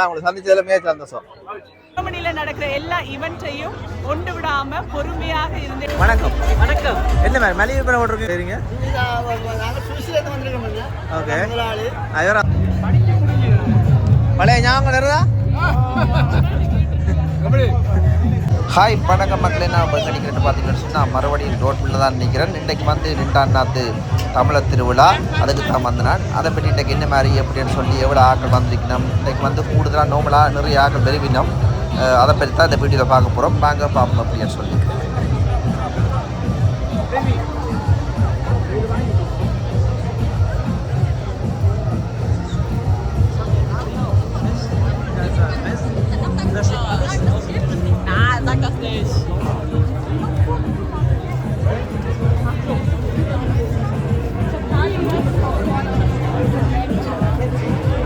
உங்களை சந்திச்சதுல சந்தோஷம். ஜெர்மனில நடக்கிற எல்லா ஈவென்ட்டையும் ஒன்று விடாம பொறுமையாக இருந்து. வணக்கம். வணக்கம். என்ன மாதிரி மளிகை பண்ண ஓட்டுருக்கு சரிங்க? ஓகே. பழைய ஞாபகம் வருதா? ஹாய் வணக்கம் மக்களே, நான் நினைக்கிறேன்னு பார்த்தீங்கன்னு சொன்னால் மறுபடியும் ரோட்டில் தான் நிற்கிறேன். இன்றைக்கு வந்து நின்றாண்ணாத்து தமிழர் திருவிழா, அதுக்கு தான் வந்து நான் அதை பற்றி இன்றைக்கு என்ன மாதிரி எப்படின்னு சொல்லி எவ்வளோ ஆக்கள் வந்திருக்கணும், இன்றைக்கு வந்து கூடுதலாக நோமலாக நிறைய ஆக்கள் பெருவினோம், அதை பற்றி தான் இந்த வீடியோவில் பார்க்க போகிறோம். வாங்க பார்ப்போம் அப்படின்னு சொல்லி.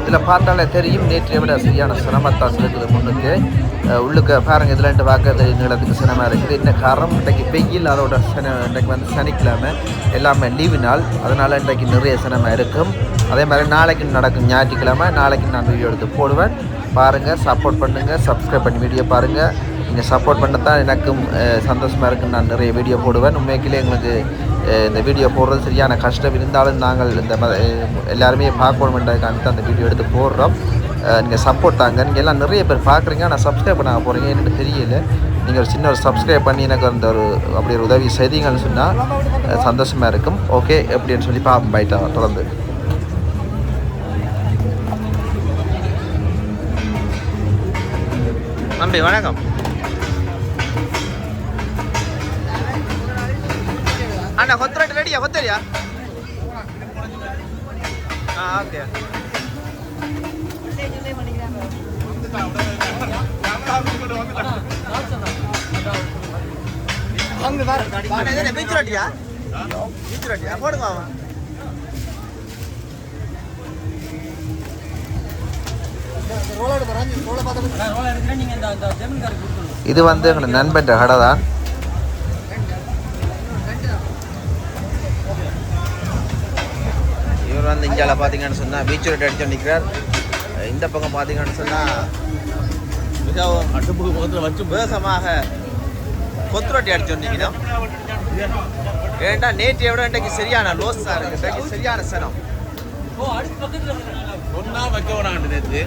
இதில் பார்த்தாலே தெரியும் நேற்றைய விட சரியான சிரமத்தான் இருக்குது. முன்னுக்கு உள்ளுக்கு பாருங்கள், இதில் பார்க்கறது நீளத்துக்கு சிரமமாக இருக்குது. இந்த காரம் இன்றைக்கு வெயில், அதோட இன்றைக்கு வந்து சனிக்கிழமை எல்லாமே லீவு நாள், அதனால் இன்றைக்கு நிறைய சிரமம் இருக்கும். அதே மாதிரி நாளைக்கு நடக்கும் ஞாயிற்றுக்கிழமை, நாளைக்கு நான் வீடியோ எடுத்து போடுவேன். பாருங்கள், சப்போர்ட் பண்ணுங்கள், சப்ஸ்கிரைப் பண்ணி வீடியோ பாருங்கள். நீங்கள் சப்போர்ட் பண்ண தான் எனக்கும் சந்தோஷமாக இருக்குன்னு நான் நிறைய வீடியோ போடுவேன். உண்மைக்கிலே எங்களுக்கு இந்த வீடியோ போடுறது சரியான கஷ்டம் இருந்தாலும் நாங்கள் இந்த எல்லாருமே பார்க்கணுமென்றதுக்காக தான் அந்த வீடியோ எடுத்து போடுறோம். நீங்கள் சப்போர்ட் தாங்க. நீங்கள் எல்லாம் நிறைய பேர் பார்க்குறீங்க, ஆனால் சப்ஸ்கிரைப் பண்ண போகிறீங்க, எனக்கு தெரியல. நீங்கள் ஒரு சின்ன ஒரு சப்ஸ்கிரைப் பண்ணி எனக்கு அந்த அப்படி ஒரு உதவி செய்தீங்கன்னு சொன்னால் சந்தோஷமாக இருக்கும். ஓகே எப்படின்னு சொல்லி பார்ப்போம். பைட்டா தொடர்ந்து. நம்பி வணக்கம். அண்ணா கொத்துரட்டு ரெடியா? கொத்தரியா? ஓகே. பீச்சு ரொட்டியா? பீச்சு ரொட்டியா போடுங்க. இது வந்து எங்களை நண்பன் கடை தான். இவர் வந்து இந்தியாவில் பார்த்தீங்கன்னு சொன்னால் பீச் ரோட் அடிச்சு நிற்கிறார். இந்த பக்கம் பார்த்தீங்கன்னு சொன்னால் மிகவும் அடுப்பு பக்கத்தில் வச்சு வேகமாக கொத்து ரொட்டி அடிச்சு நிற்கிறோம். ஏன்டா நேற்றைய விட இன்றைக்கு சரியான லோஸாக இருக்குது, இன்றைக்கு சரியான சனம். ஒன்றா வைக்க வேணாண்டு நேற்று.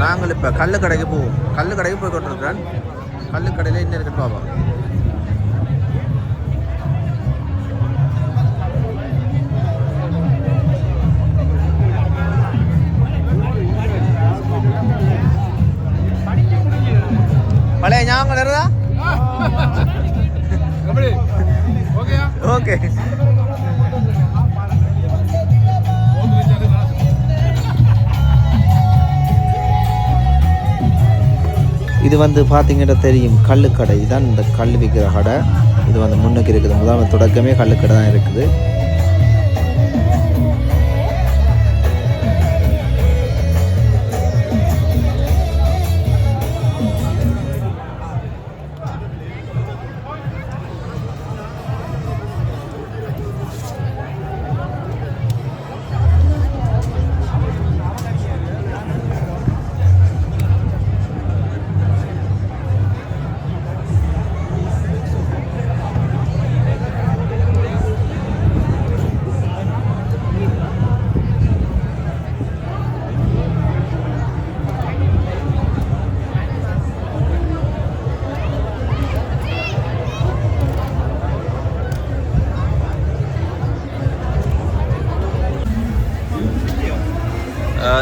நாங்கள் இப்போ கல்லுக்கடைக்கு போவோம். கல்லுக்கடைக்கு போய் கொண்டிருக்கிறேன். கல்லுக்கடையில் இன்னும் இருக்குன்னு பார்ப்போம். பழைய ஞாபகம் வருதா? ஓகே. இது வந்து பார்த்தீங்கன்னா தெரியும் கல்லுக்கடை தான். இந்த கல் விற்கிற கடை இது வந்து முன்னுக்கு இருக்குது. முதல் தொடக்கமே கல்லுக்கடை தான் இருக்குது.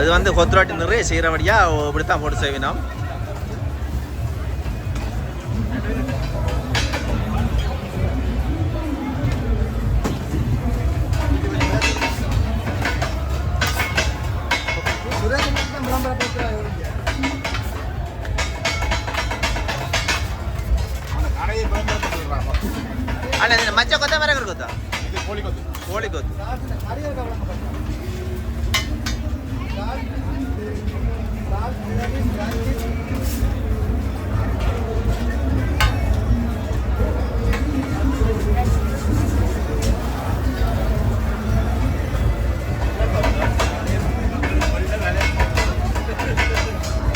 இது வந்து கொத்துராட்டி நிறைய செய்கிறபடியாக இப்படித்தான் போட்டு செய்வினோம். அண்ணா இது மச்ச கொத்த மரங்கள் கொத்தா கோழி கொத்து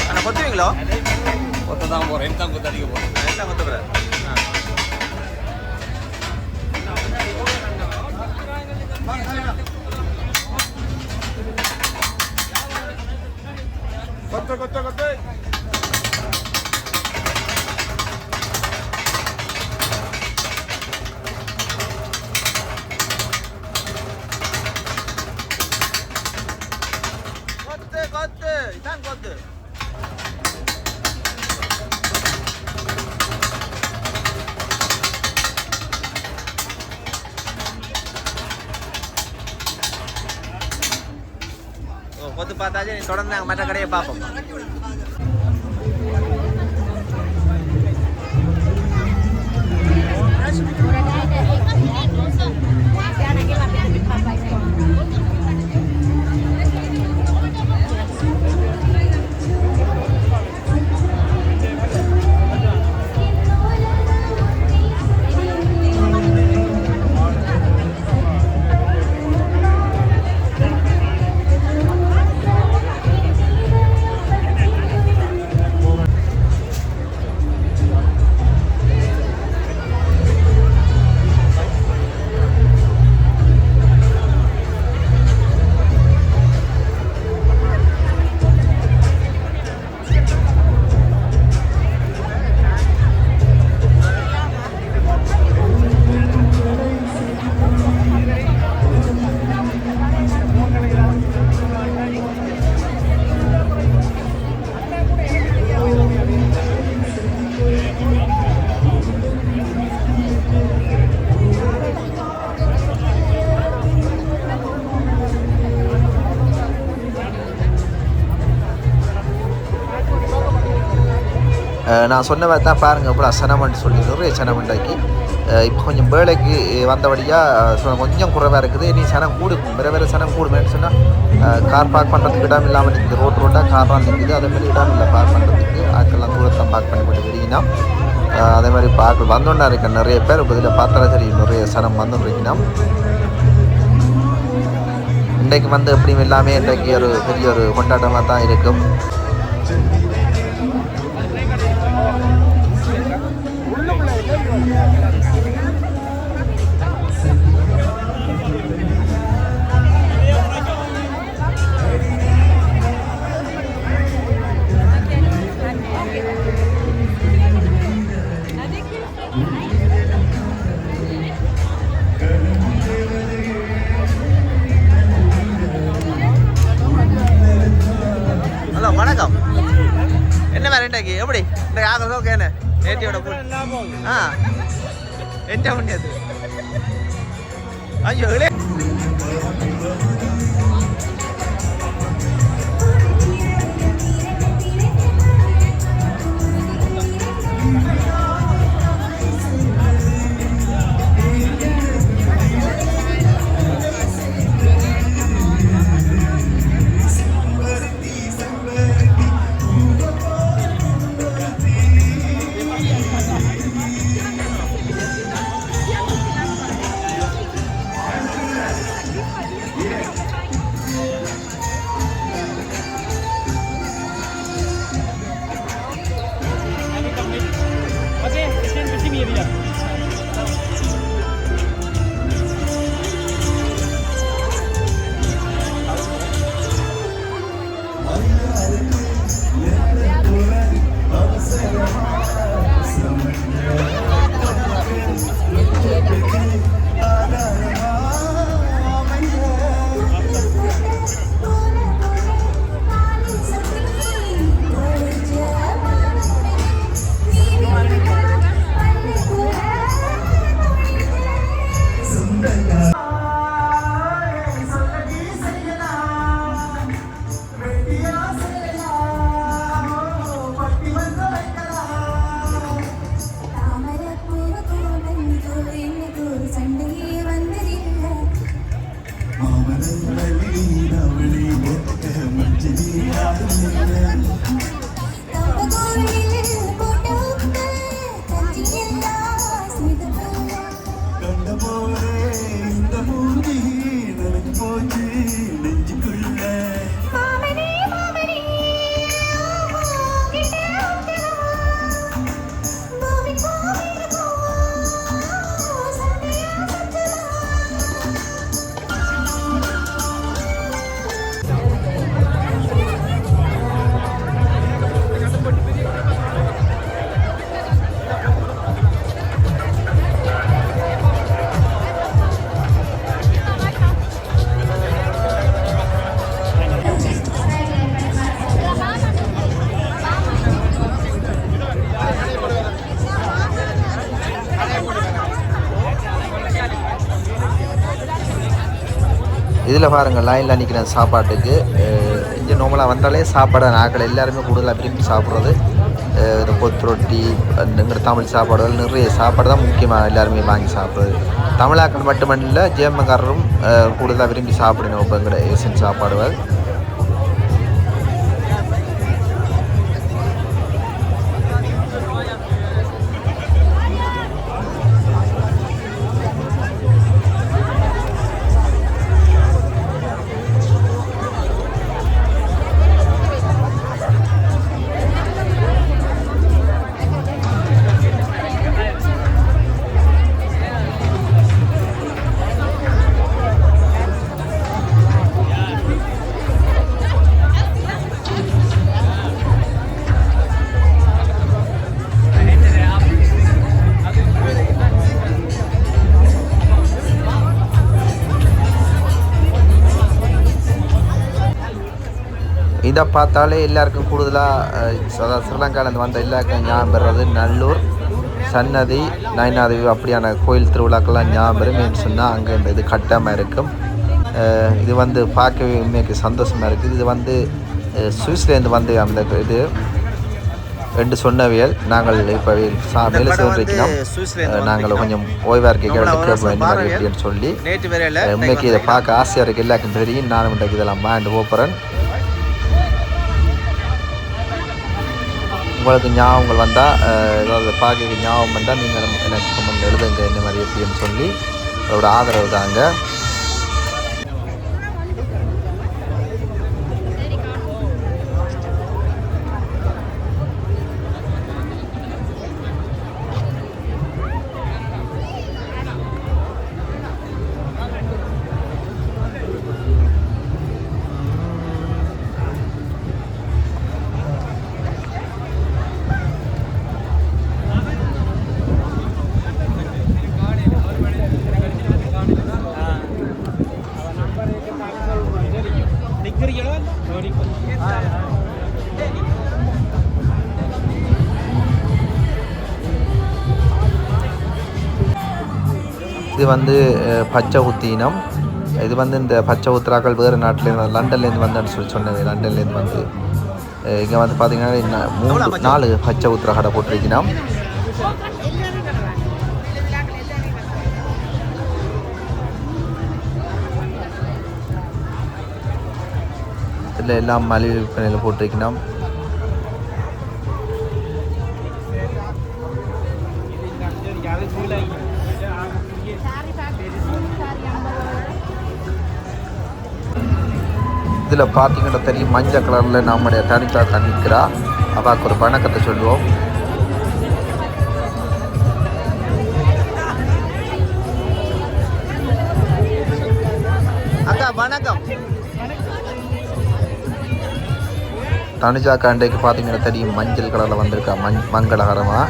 அண்ணா கொத்துவீங்களோ கொத்த தான் போகிறேன் என்ன கொத்த அடிக்க போகிறேன் என்ன கொத்த போகிற கொத்த கொத்த கொத்த கொத்து கொத்து இதான் கொத்து கொத்து பார்த்தாச்சு நீ தொடர்ந்து நாங்கள் மற்ற கடையை பார்ப்போம் நான் சொன்ன மாதிரி தான் பாருங்கள் இவ்வளோ சனமண்டு சொல்லி நிறைய சனமண்டாக்கி இப்போ கொஞ்சம் வேலைக்கு வந்தபடியாக கொஞ்சம் குறைவாக இருக்குது இனி சனம் கூடும் வேறு சனம் கூடுமேன்னு சொன்னால் கார் பார்க் பண்ணுறதுக்கு இடம் இல்லாமல் நிற்குது ரோட்டாக கார்லாம் நிற்குது அதேமாதிரி இடம் இல்லை பார்க் பண்ணுறதுக்கு ஆட்கள்லாம் தூரத்தான் பார்க் பண்ணி போட்டு விரிக்கணும் அதே மாதிரி பார்க்க வந்தோன்னா இருக்க நிறைய பேர் இப்போ இதில் பார்த்தாலும் சரி நிறைய சனம் வந்து இருக்கணும் இன்றைக்கு வந்து எப்படியும் எல்லாமே இன்றைக்கு ஒரு பெரிய ஒரு கொண்டாட்டமாக தான் இருக்கும் ஹலோ வணக்கம் என்ன வேறு இன்றைக்கு எப்படி இந்த ஆக ஓகேண்ணே நேட்டியோட ஆ என்ன பண்ணியது ஐயோ இதில் பாருங்கள் லைனில் நிற்கிற சாப்பாட்டுக்கு இங்கே நார்மலாக வந்தாலே சாப்பாடு நாட்கள் எல்லாருமே கூடுதலாக விரும்பி சாப்பிட்றது இந்த கொத்து ரொட்டி எங்கள் தமிழ் சாப்பாடுகள் நிறைய சாப்பாடு தான் முக்கியமாக எல்லாருமே வாங்கி சாப்பிட்றது. தமிழாக்கள் மட்டுமல்ல ஜேமக்காரரும் கூடுதலாக விரும்பி சாப்பிடணும் இப்போ எங்களோட ஏசியன் சாப்பாடுகள். இதை பார்த்தாலே எல்லாருக்கும் கூடுதலாக ஸ்ரீலங்காவிலேருந்து வந்த எல்லாருக்கும் ஞாபகம் பெறுறது நல்லூர், சன்னதி, நயனாதேவி அப்படியான கோயில் திருவிழாக்கள்லாம் ஞாபகம் பெறும் சொன்னால் அங்கே இந்த இது கட்டாமல் இருக்கும். இது வந்து பார்க்கவே உண்மைக்கு சந்தோஷமாக இருக்குது. இது வந்து சுவிஸ்லேருந்து வந்து அந்த இது ரெண்டு சொன்னவியல் நாங்கள் இப்போ மேலே சொல்லியிருக்கோம். நாங்கள் கொஞ்சம் ஓய்வாக இருக்க அப்படின்னு சொல்லி உண்மைக்கு இதை பார்க்க ஆசையாக இருக்குது. எல்லாருக்கும் தெரியும். நானும் இன்றைக்கு இதெல்லாம் மாண்டு போகிறேன். உங்களுக்கு ஞாபகங்கள் வந்தால் ஏதாவது பார்க்க ஞாபகம் வந்தால் நீங்கள் எனக்கு கமெண்ட் எழுதுங்க இந்த மாதிரி எப்படின்னு சொல்லி அதோட ஆதரவு தாங்க. இது வந்து பச்சை ஊத்தினம். இது வந்து இந்த பச்சை ஊத்துறாக்கள் வேறு நாட்டிலேருந்து லண்டன்லேருந்து வந்தேன்னு சொல்லி சொன்னது. லண்டன்லேருந்து வந்து இங்கே வந்து பார்த்தீங்கன்னா 4 பச்சை ஊத்துறா கடை போட்டிருக்கணும். இதில் எல்லாம் மலிவு விற்பனையில் போட்டிருக்கணும். இதில் பார்த்தீங்கன்னா தெரியும் மஞ்சள் கலரில் நம்முடைய தனிக்காக நிற்கிறா. அவாக்கு ஒரு வணக்கத்தை சொல்லுவோம். அக்கா வணக்கம். தனிஜா காண்டைக்கு பார்த்தீங்கன்னா தெரியும் மஞ்சள் கலரில் வந்திருக்கா மங்களகரமாக.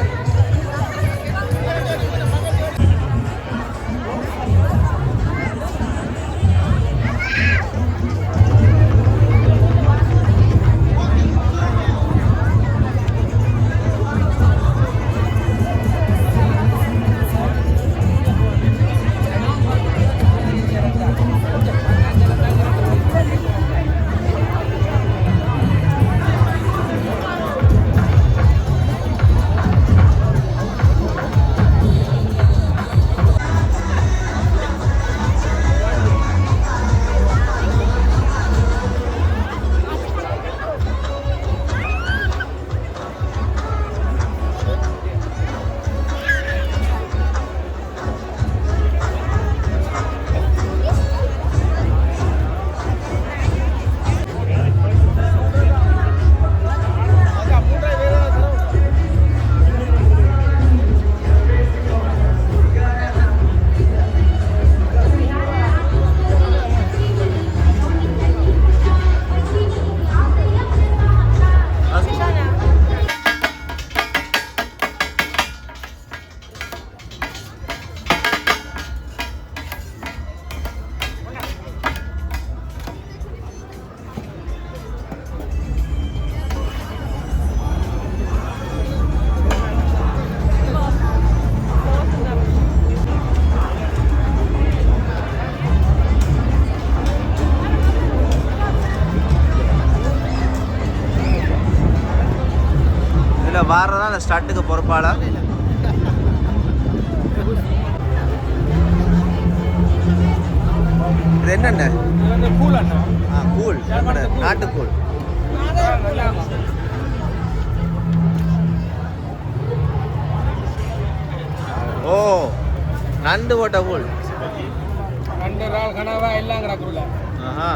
சரியான ஸ்டார்ட்டுக்கு பொறுப்பாளர். இது என்னென்ன? கூழ், நாட்டுக்கூழ். ஓ, நண்டு போட்ட கூழ். ஆஹா.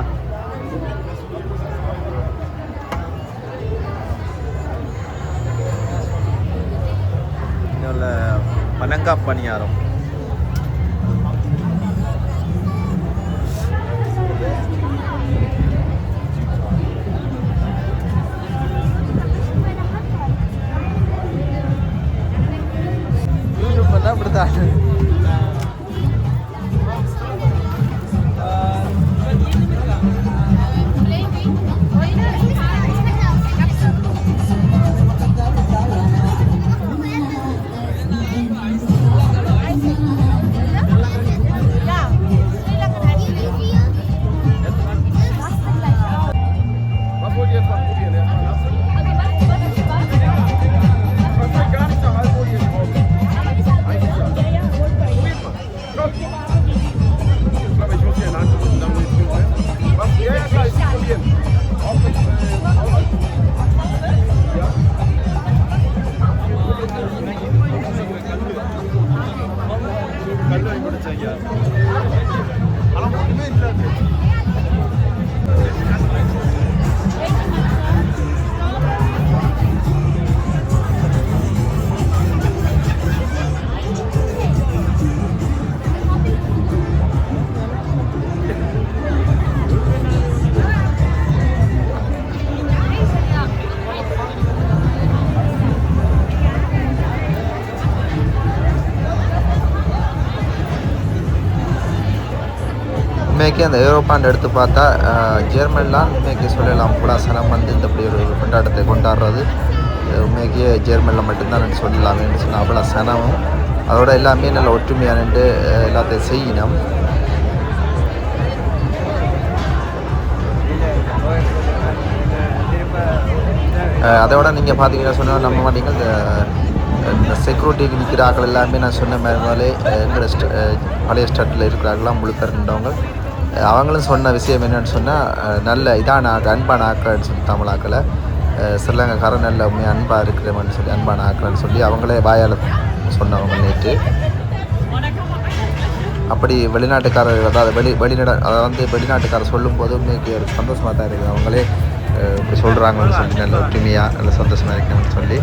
இதில் பனங்காய் பணியாரம். அப்படித்தான். உண்மைக்கு அந்த ஐரோப்பான்னு எடுத்து பார்த்தா ஜெர்மன்லாம் உண்மைக்கு சொல்லலாம் கூட சனம் வந்து இந்த இப்படி ஒரு கொண்டாட்டத்தை கொண்டாடுறது உண்மைக்கு ஜெர்மனில் மட்டும்தான் சொல்லலாமேன்னு சொன்னால் அவ்வளோ சனமும் அதோட எல்லாமே நல்ல ஒற்றுமையானு எல்லாத்தையும் செய்யணும். அதோட நீங்கள் பார்த்தீங்கன்னா சொன்னால் நம்ம மாட்டீங்க இந்த செக்யூரிட்டிக்கு நிற்கிற ஆக்கள் எல்லாமே நான் சொன்ன மாதிரி எங்களோட பழைய ஸ்டாட்டில் இருக்கிறார்களாம் முழு பேருன்றவங்க அவங்களும் சொன்ன விஷயம் என்னென்னு சொன்னால் நல்ல இதான அன்பான ஆக்கள்னு சொல்லி தமிழ் ஆக்களை ஸ்ரீலங்காக்காரன் நல்ல உண்மையாக அன்பாக இருக்கிறவன்னு சொல்லி அன்பான ஆக்கள்னு சொல்லி அவங்களே வாயால் சொன்னவங்க நேற்று. அப்படி வெளிநாட்டுக்காரர் அதாவது வெளிநாட்டுக்காரர் சொல்லும்போது உண்மைக்கு ஒரு சந்தோஷமாக தான் இருக்குது. அவங்களே இப்படி சொல்கிறாங்கன்னு சொல்லி நல்ல ஒற்றுமையாக நல்ல சந்தோஷமாக இருக்கணும்னு சொல்லி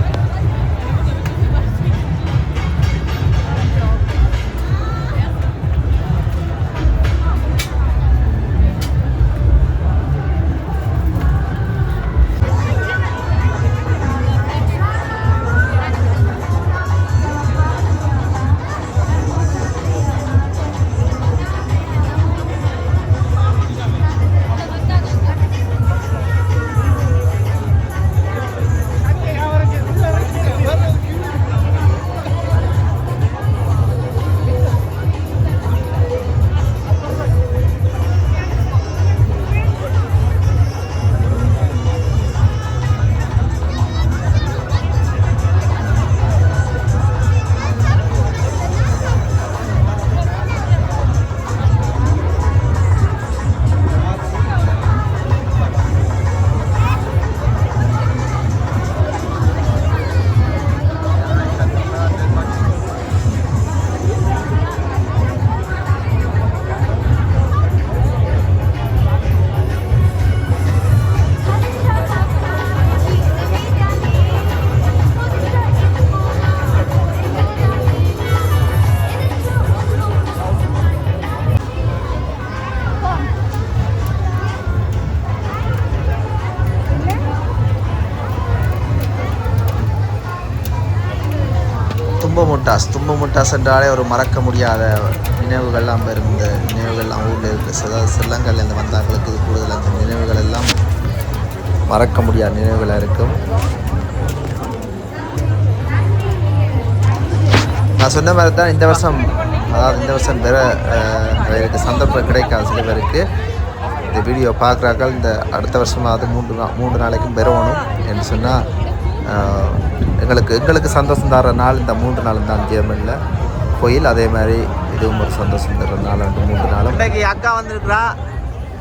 தும்பு முட்டாஸ் என்றாலே ஒரு மறக்க முடியாத நினைவுகள்லாம் இருந்த நினைவுகள்லாம் ஊரில் இருக்குது. அதாவது ஸ்ரீலங்காலேருந்து வந்தாங்களுக்கு இது கூடுதல் அந்த நினைவுகள் எல்லாம் மறக்க முடியாத நினைவுகளாக இருக்கும். நான் சொன்ன மாதிரி தான் இந்த வருஷம் வேறு எனக்கு சந்தர்ப்பம் கிடைக்காது. சில பேருக்கு இந்த வீடியோ பார்க்குறாக்கள் இந்த அடுத்த வருஷமாவது 3 நாளைக்கும் பெறணும் என்று சொன்னால் எங்களுக்கு சந்தோஷம் தர நாள் இந்த 3 நாளும் தான் ஜெர்மனியில் கோயில். அதே மாதிரி இதுவும் ஒரு சந்தோஷம் தர நாள் 3 நாளும். இன்றைக்கு அக்கா வந்திருக்கிறா.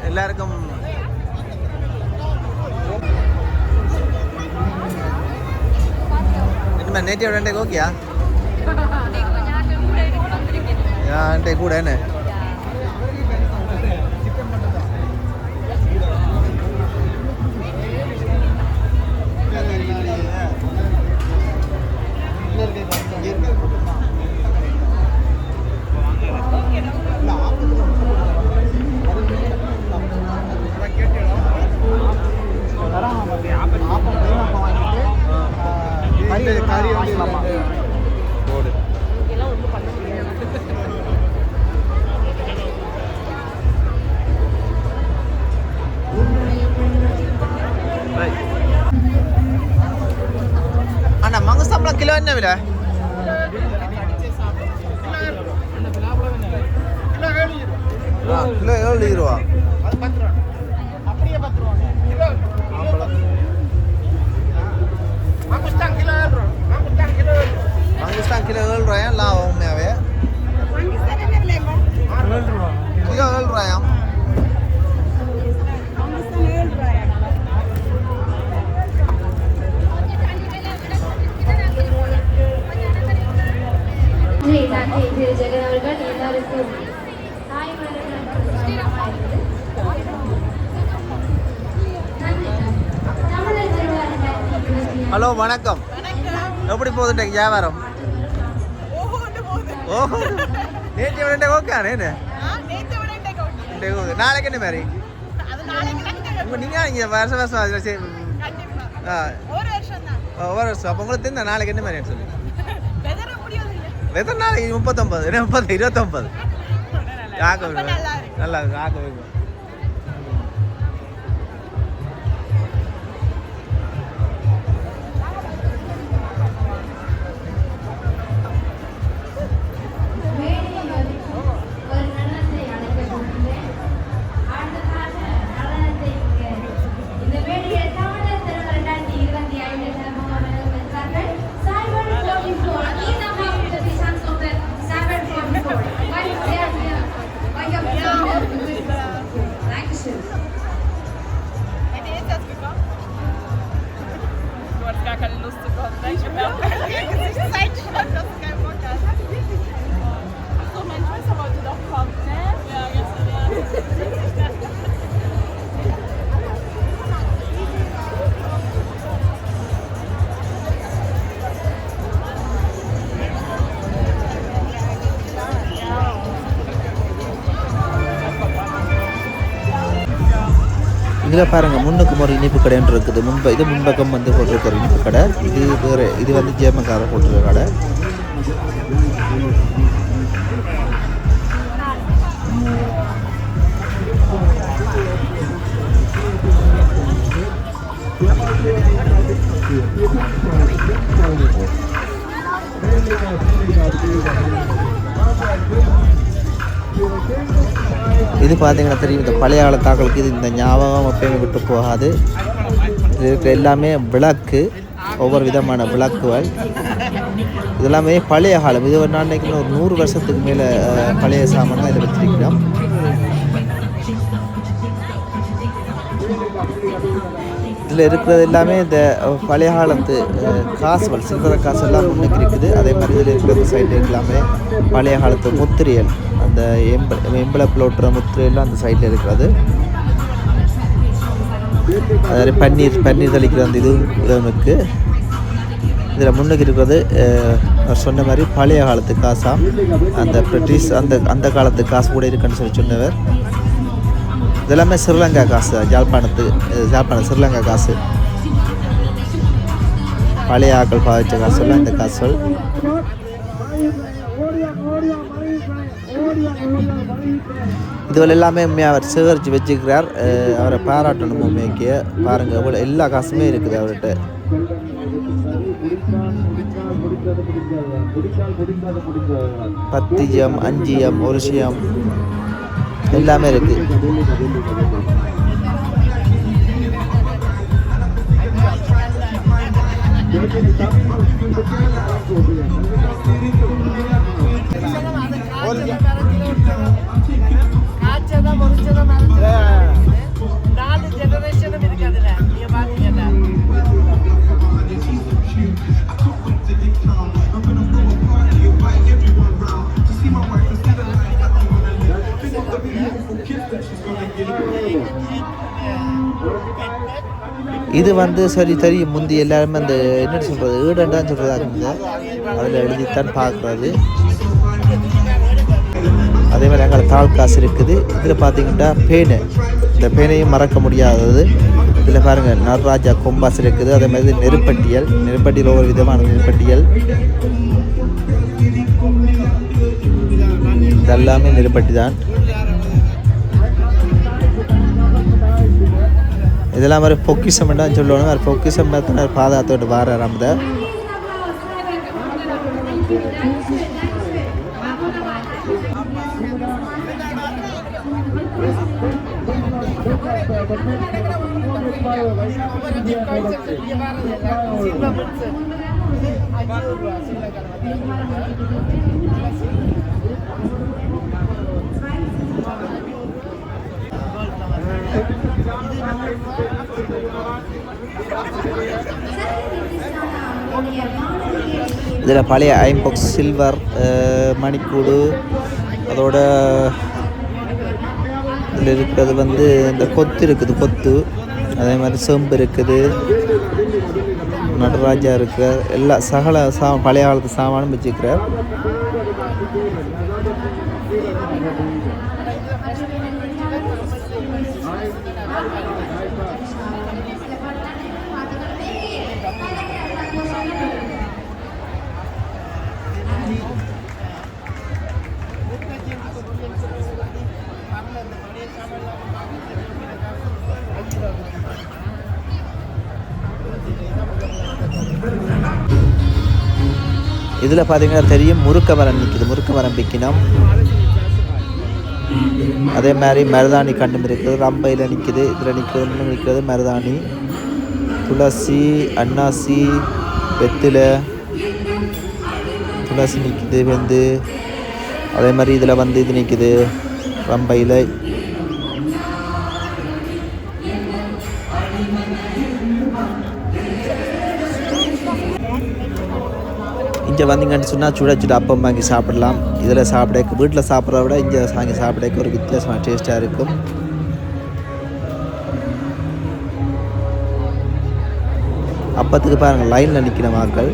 எல்லாருக்கும் நேற்று ரெண்டே ஓகேயா ரெண்டே கூட என்ன அண்ணா மங்கசம்பளம் கிலோ என்ன விலை? கிலோ 7 ரூபா. மங்குஸ்தான் கிலோ 7 ரூபாயா? லாபம் உண்மையாவே கிலோ 7 ரூபாயாம். ஹலோ வணக்கம். எப்படி போகுது வியாபாரம்? ஓஹோ நேற்று விட ஓகே நாளைக்கு என்ன மாதிரி நீங்கள் இங்கே வருஷம் ஒரு வருஷம் அப்போ உங்களுக்கு தெரிந்த நாளைக்கு என்ன மாதிரி சொல்லி வெதர் நாளைக்கு 39 29 நல்லா ஆக்க வைக்கும். இதில் பாருங்கள் முன்னுக்கு ஒரு இனிப்பு கடைன்னு இருக்குது. இது முன்பக்கம் வந்து போட்டிருக்கிற இனிப்பு கடை. இது வேறு இது வந்து ஜேமக்கார போட்டிருக்கிற கடை. இது பார்த்தீங்கன்னா தெரியும், இந்த பழைய கால தாக்களுக்கு இது இந்த ஞாபகம் எப்பயுமே விட்டு போகாது. இது எல்லாமே விளக்கு, ஒவ்வொரு விதமான விளக்குகள். இதெல்லாமே பழைய காலம். இது ஒரு நாளைக்கு ஒரு 100 வருஷத்துக்கு மேலே பழைய சாமான் தான் இதை வச்சிருக்கிறோம். இதில் இருக்கிறது எல்லாமே இந்த பழைய காலத்து காசுகள், சில்லறை காசு எல்லாம் முன்னுக்கு இருக்குது. அதே மாதிரி இதில் இருக்கிற சைடு எல்லாமே பழைய காலத்து முத்திரைகள், அந்த எம்பளப்பில் ஓட்டுற முத்திரையெல்லாம் அந்த சைடில் இருக்கிறது. அதே பன்னீர் தெளிக்கிற அந்த இதுவும் இருக்குது. இதில் முன்னுக்கு இருக்கிறது சொன்ன மாதிரி பழைய காலத்து காசா, அந்த பிரிட்டிஷ் அந்த காலத்து காசு கூட இருக்குன்னு சொன்னவர். இதெல்லாமே ஸ்ரீலங்கா காசு, ஜாழ்ப்பாணம் ஸ்ரீலங்கா காசு, பழைய ஆக்கள் பாவிச்ச காசுலாம் இந்த காசுகள். இதுவரை எல்லாமே அவர் சேகரித்து வச்சுக்கிறார். அவரை பாராட்டணும். உண்மைக்கு பாருங்கள், அவ்வளோ எல்லா காசுமே இருக்குது அவர்கிட்ட. பத்தியம், அஞ்சியம், ஒருசியம் எல்லாமே இருக்கு. இது வந்து சரி தெரியும் முந்தி எல்லாருமே அந்த என்ன சொல்கிறது ஈடண்டான்னு சொல்கிறதாங்க அதில் எழுதித்தான் பார்க்குறது. அதே மாதிரி அங்கே தாள் காசு இருக்குது. இதில் பார்த்தீங்கன்னா பேனை, இந்த பேனையும் மறக்க முடியாதது. இதில் பாருங்கள் நடராஜா கொம்பாஸ் இருக்குது. அதே மாதிரி நெருப்பட்டியல் ஒவ்வொரு விதமான நெருப்பட்டியல், இதெல்லாமே நெருப்பட்டி தான். இதெல்லாம் மாதிரி பொக்கிஷம் தான் சொல்லுவாங்க. வேறு பொக்கிஷம் தான் பாதாத்தோடு வார ஆரம்பித. இதில் பழைய ஐம்பாக்ஸ் சில்வர் மணிக்கூடு, அதோட இதில் இருக்கிறது வந்து இந்த கொத்து இருக்குது, கொத்து. அதே மாதிரி செம்பு இருக்குது, நடராஜா இருக்கிற எல்லா சகல பழைய காலத்து சாமானும் வச்சுருக்கிறார். இதில் பார்த்தீங்கன்னா தெரியும் முறுக்க மரம் நிற்கிது, முறுக்க மரம் பிக்கணும். அதே மாதிரி மருதாணி கண்டும் இருக்குது, ரம்பையில் நிற்கிது. இதில் நிற்கிறது மருதாணி, துளசி, அன்னாசி, வெத்திலை, துளசி நிற்கிது வந்து. அதே மாதிரி இதில் வந்து இது நிற்கிது ரம்பையில். இங்கே வந்தீங்கன்னு சொன்னால் சுட அப்பம் வாங்கி சாப்பிடலாம். இதில் சாப்பிட வீட்டில் சாப்பிட்றத விட இங்கே வாங்கி சாப்பிட ஒரு வித்தியாசமான டேஸ்ட்டாக இருக்கும். அப்பத்துக்கு பாருங்கள் லைனில் நிற்கிற மக்கள்.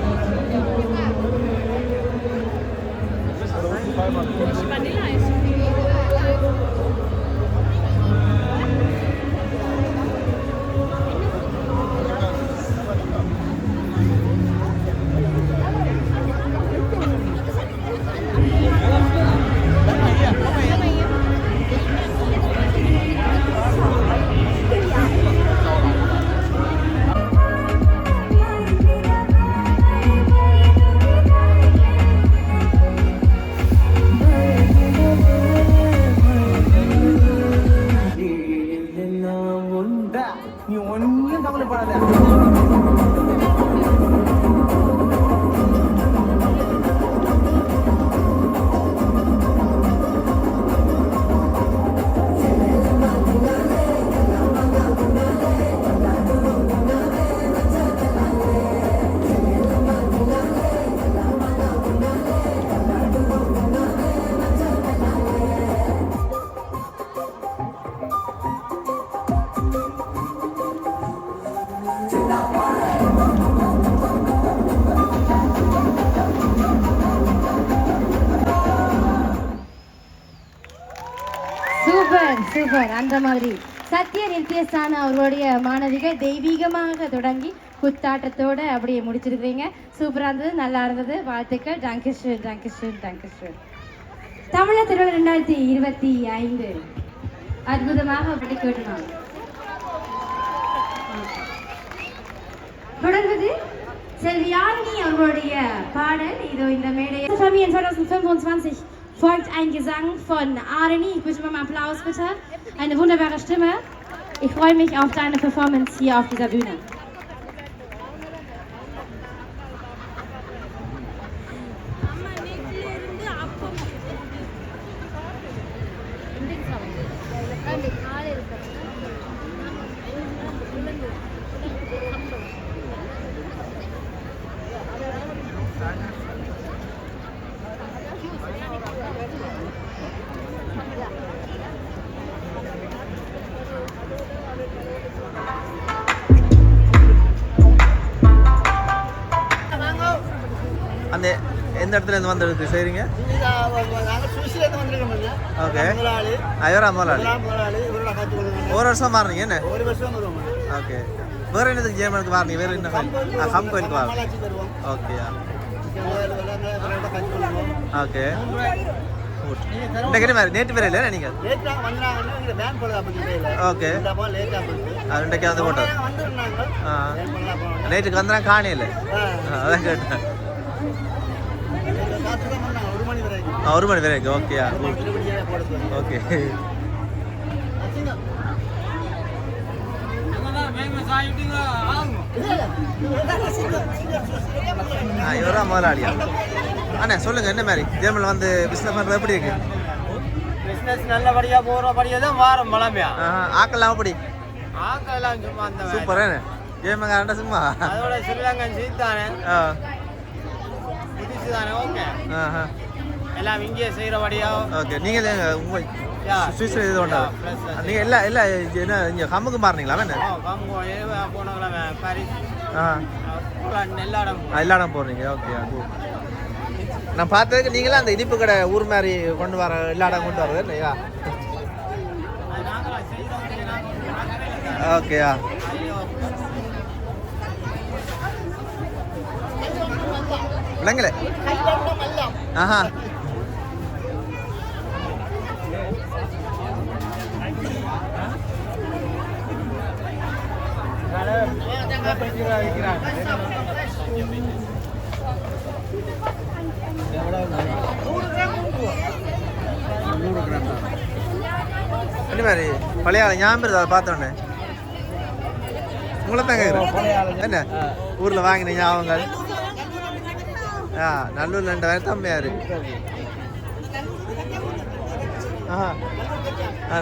சூப்பர். அந்த மாதிரி சத்ய நித்யஸ்தான அவர்களுடைய மாணவிகள் தெய்வீகமாக தொடங்கி குத்தாட்டத்தோடு அப்படியே முடிச்சிருக்கிறீங்க. சூப்பராக இருந்தது, நல்லா இருந்தது. வாழ்த்துக்கள். டாங்கிஸ்டன். தமிழர் திருவிழா 2025 அற்புதமாக அப்படி கேட்டுனாங்க. தொடர்வது செல்வியாரணி அவர்களுடைய பாடல். இதோ இந்த மேடையில் 2025 folgt ein Gesang von Areni. Ich bitte um Applaus, bitte. Eine wunderbare Stimme. Ich freue mich auf deine Performance hier auf dieser Bühne. அந்த எந்த இடத்துல இருந்து வந்து செய்றீங்க? ஓகே. ஐவரா முதலாளி. ஒரு வருஷம் மாறினீங்க என்ன? ஓகே. வேற என்னதுக்கு ஜெர்மனுக்கு மாறினீங்க? வேற என்ன ஹம் கோயிலுக்கு வாங்க. ஓகே. ஓகே. நேற்று வேற இல்லை நீங்க? ஓகே. ரெண்டைக்கு வந்து போட்டோம். நேற்றுக்கு வந்தா காணையில் அதான் கேட்டேன். ஒரு மணி வரைக்கும். ஓகேயா. ஓகே. இவரா முதலாளியா? அண்ணா சொல்லுங்க, என்ன மாதிரி ஜெர்மனில் வந்து பிஸ்னஸ் பண்ணுறது எப்படி இருக்கு? பிசினஸ் நல்லபடியா போறபடியா தான் வாரம் பழமையா. ஆக்கலாம் அப்படி ஆக்கலாம் சும்மா அந்த சூப்பர். ஜெர்மன்காரன்டா சும்மா அதோட ஸ்ரீலங்கன் சீத்தானே புதுசு தானே. ஓகே. எல்லாம் இங்கே செய்கிறபடியா. ஓகே. நீங்கள் உங்கள் சுவிஸ் இது ஒன்றா நீங்கள் எல்லாம் என்ன இங்கே கம்முக்கு மாறினீங்களா? என்ன போனவங்கள பாரிஸ் எல்லா இடம் போடுறீங்க. ஓகே. நான் பார்த்ததுக்கு நீங்களாம் அந்த இனிப்பு கடை ஊர் மாதிரி கொண்டு வர எல்லா இடம் கொண்டு வரது இல்லையா? ஓகேயா. விளங்கல. ஆஹா. என்ன மாதிரி பழைய ஆள் ஞாபகம் அதை பார்த்தோன்னே உங்களை தான் கேட்குறேன். என்ன ஊரில் வாங்கின ஞாபகங்கள்? நல்லூர்ல 2 வயசு தம்பியாரு.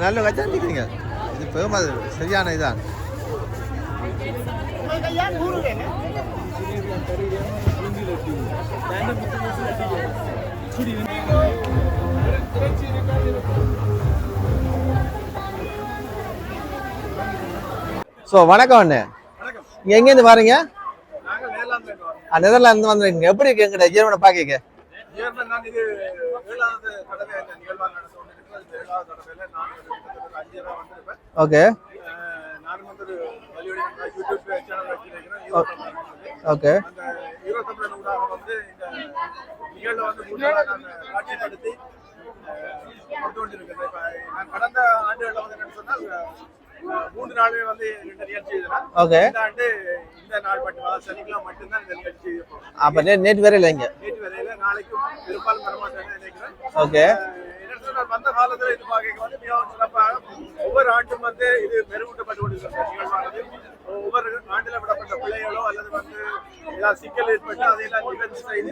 நல்ல வச்சாண்டிக்கிறீங்க. இது பெரும் அது சரியான இதான். ஸோ வணக்கம் அண்ணே. நீங்க எங்கேருந்து வரீங்க? நெதர்லாந்து வந்துருக்கீங்க. எப்படி இருக்கு எங்கிட்ட ஜெர்மனை பாக்க? ஓகே. ஓகே. கடந்த ஆண்டுகளில் வந்து சொன்னால் 3 நாளுமே வந்து நிகழ்ச்சி எழுதலாம். ஓகே. இந்த நாள் மட்டும் சனிக்கிழமை மட்டும்தான் இந்த நிகழ்ச்சி. அப்ப நேற்று வரையில இங்க நேற்று வரையில நாளைக்கும் பெரும்பாலும் வரமாட்டேன்னு நினைக்கிறேன். ஓகே. வந்த காலத்துல இது பார்க்க வந்து மிகவும் சிறப்பாக ஒவ்வொரு ஆண்டும் வந்து இது மெருகூட்டப்பட்டு கொண்டிருக்கிற நிகழ்வானது. ஒவ்வொரு ஆண்டில் விடப்பட்ட பிள்ளைகளோ அல்லது வந்து ஏதாவது சிக்கல் ஏற்பட்டு அதையெல்லாம் நிகழ்ச்சி செய்து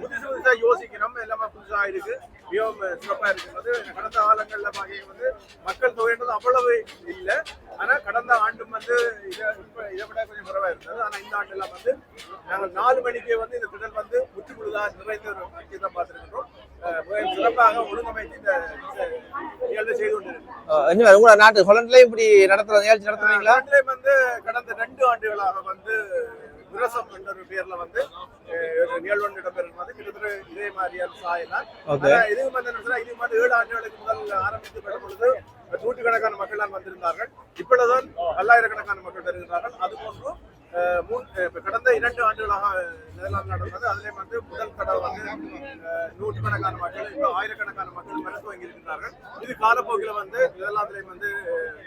புதுசா யோசிக்கிறோம். எல்லாமே புதுசாக இருக்கு. மிகவும் சிறப்பா இருக்கிறது. கடந்த காலங்களில் பார்க்க வந்து மக்கள் தொகைன்றது அவ்வளவு இல்லை. ஆனா கடந்த ஆண்டும் வந்து இதை விட கொஞ்சம் குறைவா இருந்தது. ஆனா இந்த ஆண்டு எல்லாம் வந்து நாங்கள் 4 மணிக்கே வந்து இந்த திடல் வந்து முற்றுமுழுதாக நிறைந்த ஒரு முக்கியத்தை பார்த்துருக்கிறோம். சிறப்பாக ஒழுங்கமைத்து இந்த நிகழ்ச்சி செய்து கொண்டிருக்கிறோம். உங்களோட நாட்டு ஹொலண்ட்லயும் இப்படி நடத்துற நிகழ்ச்சி நடத்துறீங்களா? வந்து கடந்த 2 ஆண்டுகளாக வந்து விரசம் என்ற ஒரு பேர்ல வந்து ஒரு நிகழ்வு இடம்பெறும். கிட்டத்தட்ட இதே மாதிரியான சாயலாம். இதுவும் வந்து இதுவும் வந்து 7 ஆண்டுகளுக்கு முதல் ஆரம்பித்து பெறும் பொழுது நூற்றுக்கணக்கான மக்கள் வந்திருந்தார்கள். இப்பொழுதுதான் 1000கணக்கான மக்கள் வருகிறார்கள். அதுபோன்று கடந்த 2 ஆண்டுகளாக நெதர்லாந்து நடந்தது. அதுலேயும் வந்து முதல் தடவை வந்து நூற்றுக்கணக்கான மக்கள், இப்போ 1000கணக்கான மக்கள் மருத்துவ இருக்கின்றார்கள். இது காலப்போக்கில் வந்து நெதர்லாந்துலேயும் வந்து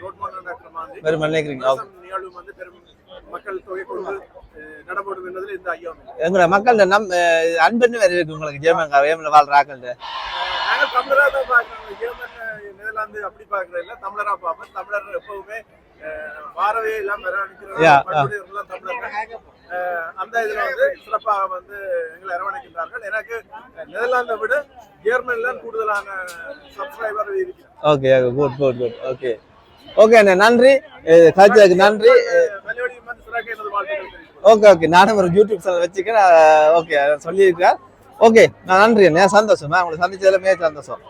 ரோட்மான் நடக்கிற மாதிரி நிகழ்வு வந்து பெரும் மக்கள் தொகை கொண்டு நடப்படும் என்பதில் இந்த ஐயம். எங்களோட மக்கள் அன்புன்னு வேற இருக்கு உங்களுக்கு ஜெர்மன் வாழ்ற ஆக்கள். நாங்கள் தமிழராக தான் பார்க்கணும். ஜெர்மன் நெதர்லாந்து அப்படி பார்க்கறது இல்லை. தமிழராக பார்ப்போம். தமிழர் எப்பவுமே வாரவே இல்லாம தமிழர்கள் அந்த இதுல வந்து சிறப்பாக வந்து எங்களை அரவணைக்கின்றார்கள். எனக்கு நெதர்லாந்தை விட ஜெர்மன்ல கூடுதலான சப்ஸ்கிரைபர் இருக்கு. Okay, good good good. Okay okay அண்ணா, நன்றி. காட்சிக்கு நன்றி. Okay okay. நானும் ஒரு யூடியூப் சேனல் வச்சுக்கிறேன். ஓகே சொல்லியிருக்கேன். ஓகே நான் நன்றி அண்ணே சந்தோஷம் உங்களை சந்திச்சதுல மிக சந்தோஷம்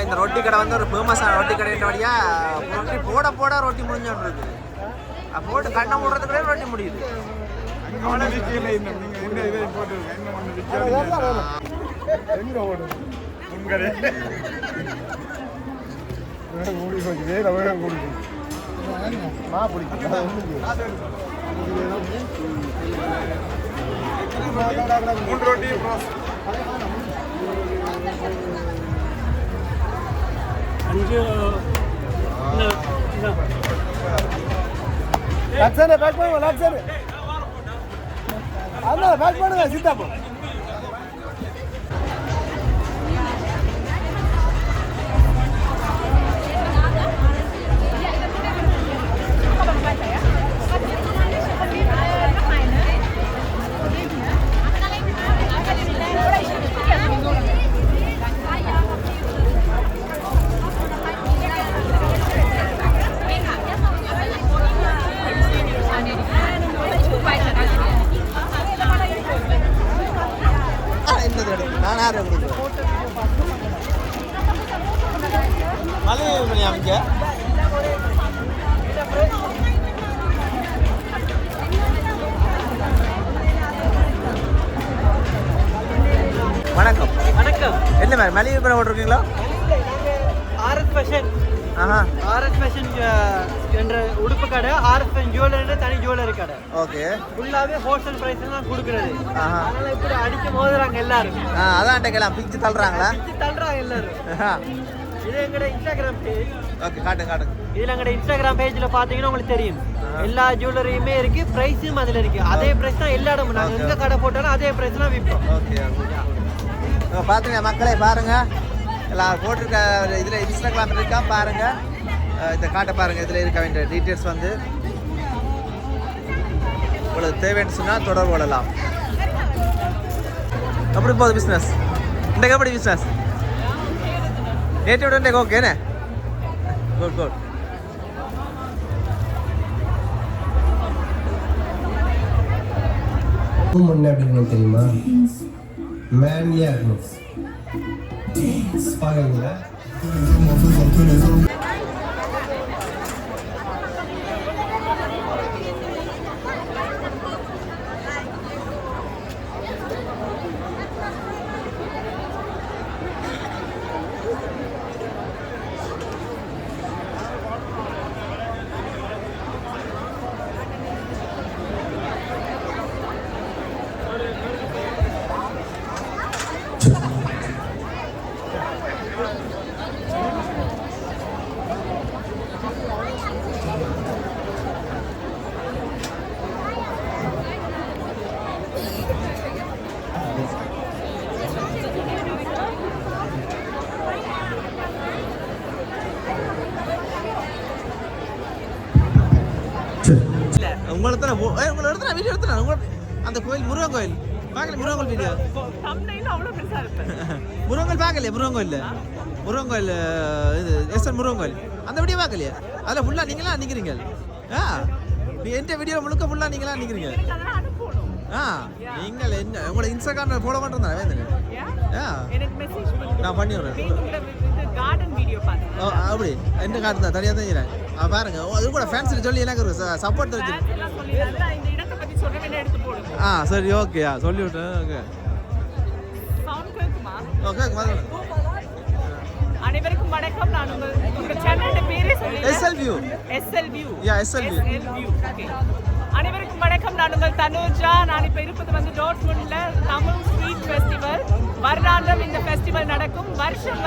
இந்த ரொட்டி கடை வந்து ஒரு ஃபேமஸான ரொட்டி கடை வழியா ரொட்டி போட போட ரொட்டி முடிஞ்சோன்னு இருக்கு போட்டு கண்ணை மூடுறதுக்குள்ளே ரொட்டி முடியுது லட்சணே பேக் பண்ணுங்க லட்சணே அண்ணா பேக் பண்ணுங்க சித்தாப்பா வணக்கம் வணக்கம் என்ன மாதிரி மளிகை கடை போட்டிருக்கீங்களா ஆர்எஸ் ஃபேஷன் ஆர்எஸ் ஃபேஷன் என்ற உடுப்பு கடை ஆர்எஸ் ஃபேஷன் ஜுவல்லரி தனி ஜுவல்லரி கடை ஓகே ஃபுல்லாவே ஹோல்சேல் பிரைஸ் தான் கொடுக்குறது அதனால இப்படி அடிக்க மோதுறாங்க எல்லாரும் அதான் கேட்கலாம் பிச்சு தள்ளுறாங்களா தள்ளுறாங்க எல்லாரும் இது எங்கட இன்ஸ்டாகிராம் பேஜ் ஓகே காட்டுங்க காட்டுங்க இதுல எங்கட இன்ஸ்டாகிராம் பேஜ்ல பாத்தீங்கன்னா உங்களுக்கு தெரியும் எல்லா ஜுவல்லரியுமே இருக்கு பிரைஸும் அதுல இருக்கு அதே பிரைஸ் தான் எல்லா இடமும் நாங்க எங்க கடை போட்டாலும் அதே பிரைஸ் தான் விற்போம் ஓகே பாத்துங்க மக்களே பாருங்க எல்லாம் போட்டிருக்க இதில் இன்ஸ்டாகிராம் இருக்கா பாருங்க இந்த காட்டை பாருங்க இதில் இருக்க வேண்டிய டீட்டெயில்ஸ் வந்து உங்களுக்கு தேவைன்னு சொன்னால் தொடர்பு கொள்ளலாம் எப்படி போகுது பிஸ்னஸ் இன்றைக்கு எப்படி பிஸ்னஸ் நேற்று விட ஓகேண்ணே குட் குட் முன்ன அப்படின்னு தெரியுமா மேன்லியா இருக்கணும் பாருங்களா உங்களுக்கு உங்களை எடுத்து வீடியோ எடுத்துறேன் உங்களுக்கு அந்த கோயில் முருகன் கோயில் பார்க்கல முருகன் கோயில் வீடியோ முருகன் பார்க்கலையே முருகன் கோயில் முருகன் கோயில் இது எஸ்என் முருகன் கோயில் அந்த வீடியோ பார்க்கலையே அதில் ஃபுல்லாக நீங்களா நிற்கிறீங்க எந்த வீடியோ முழுக்க ஃபுல்லாக நீங்களா நிற்கிறீங்க நீங்கள் என்ன உங்களை இன்ஸ்டாகிராமில் போட மாட்டேன் நான் பண்ணி விடுறேன் அப்படி என்ன காட்டு தான் தனியாக தான் செய்கிறேன் பாருங்க அது கூட ஃபேன்ஸில் சொல்லி எனக்கு ஒரு சப்போர்ட் வச்சு சரி ஓகே சொல்லி விட்டேன் ஓகே ஓகே அனைவருக்கும் வணக்கம். நான் உங்க சேனலோட பேரே சொல்லுங்க. SLView. அனைவருக்கும் வணக்கம். நான் உங்கள் தனுஜா. நான் இப்போ இருப்பது வந்து டாட்மண்ட்ல தமிழ் ஸ்ட்ரீட் ஃபெஸ்டிவல். வருடாந்தம் இந்த ஃபெஸ்டிவல் நடக்கும். வருஷம்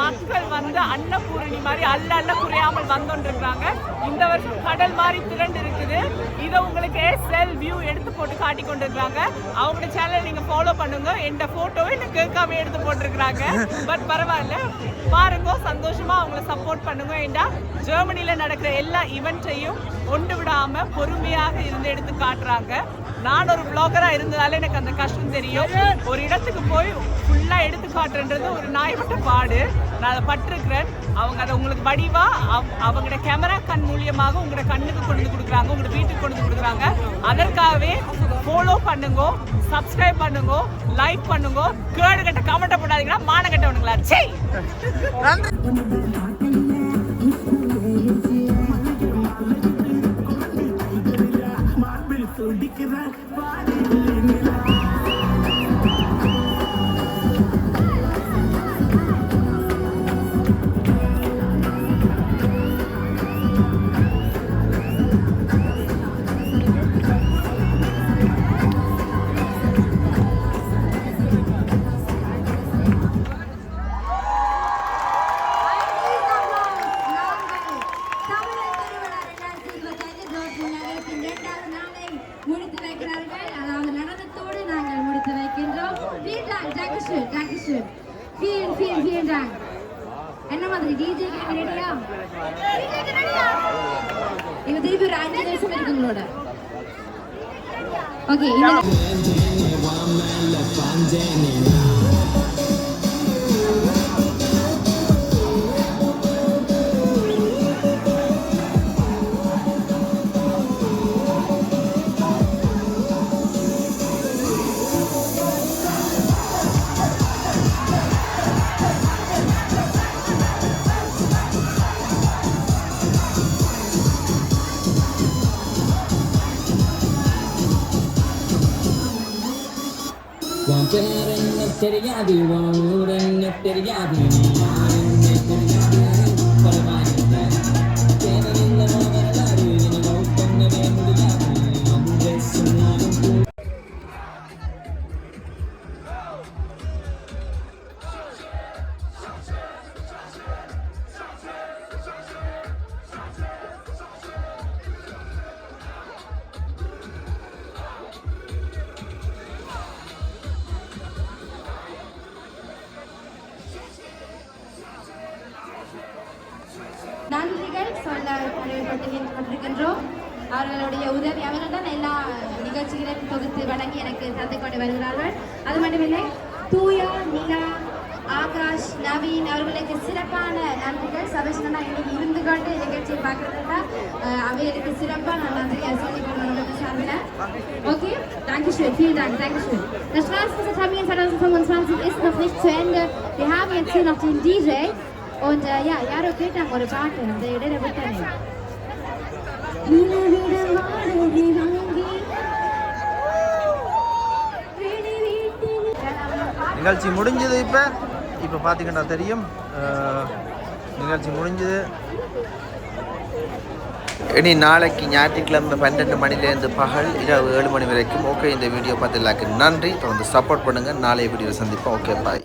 மக்கள் வந்து அன்னபூரணி மாதிரி அல்ல குறையாமல் வந்துருக்காங்க. இந்த வருஷம் கடல் மாதிரி திரண்டு இருக்குது. இருக்குது. இதை உங்களுக்கு செல் வியூ எடுத்து போட்டு காட்டி கொண்டு இருக்காங்க. அவங்களோட சேனலை நீங்க ஃபாலோ பண்ணுங்க. எந்த போட்டோவை எனக்கு கேட்காம எடுத்து போட்டிருக்கிறாங்க. பட் பரவாயில்ல, பாருங்க, சந்தோஷமா அவங்கள சப்போர்ட் பண்ணுங்க. ஏண்டா ஜெர்மனில நடக்கிற எல்லா ஈவெண்ட்டையும் ஒன்று விடாம பொறுமையாக இருந்து எடுத்து காட்டுறாங்க. நான் ஒரு பிளாகரா இருந்ததால எனக்கு அந்த கஷ்டம் தெரியும். ஒரு இடத்துக்கு போய் ஃபுல்லா எடுத்து காட்டுன்றது ஒரு நாய்பட்ட பாடு. நான் அதை பட்டிருக்கிறேன். அவங்க அதை உங்களுக்கு வடிவா அவங்களோட கேமரா கண் மூலியமாக உங்களோட கண்ணுக்கு கொண்டு கொடுக்குறாங்க, உங்களோட வீட்டுக்கு கொண்டு கொடுக்குறாங்க. அதற்காகவே ஃபாலோ பண்ணுங்க, சப்ஸ்கிரைப் பண்ணுங்க, லைக் பண்ணுங்க. கேடு கட்ட கமெண்ட் போடாதீங்கன்னா மான கட்டவனுங்களா. சே Vielen Dank. என்ன மாதிரி டிஜே கேம் ரெடியா? இவ திருப்பி ஒரு 5 நிமிஷம் இருக்கு உங்களோட. ஓகே, தெரியாது தெரியாது நன்றிகள் சொல்ல கடமைப்பட்டிருக்கின்றோம். அவர்களுடைய உதவி, அவர்கள் தான் எல்லா நிகழ்ச்சிகளையும் தொகுத்து வழங்கி எனக்கு தந்து கொண்டு வருகிறார்கள். அது மட்டுமில்லை, தூயா, நிலா, ஆகாஷ், நவீன் அவர்களுக்கு சிறப்பான நன்றிகள். சபேஷனா இன்னைக்கு இருந்து கொண்டு நிகழ்ச்சியை பார்க்கறதுனா அவைகளுக்கு சிறப்பான நன்றியை சொல்லிக் கொண்டு சார்பில். Okay, danke schön, vielen Dank, danke schön. Das Straßenfest Familien 2025 ist noch nicht zu Ende. Wir haben jetzt hier noch den DJ. Und ja, யாரோ கேட்டாங்க ஒரு பாட்டு, அந்த இடையில விட்டேன். நிகழ்ச்சி முடிஞ்சது. இப்போ பார்த்தீங்கன்னா தெரியும், நிகழ்ச்சி முடிஞ்சது. இனி நாளைக்கு ஞாயிற்றுக்கிழமை 12 மணிலேருந்து பகல் இரவு 7 மணி வரைக்கும். ஓகே, இந்த வீடியோ பார்த்து எல்லாருக்கும் நன்றி. தொடர்ந்து சப்போர்ட் பண்ணுங்கள். நாளைய வீடியோவில் சந்திப்போம். ஓகே, பாய்.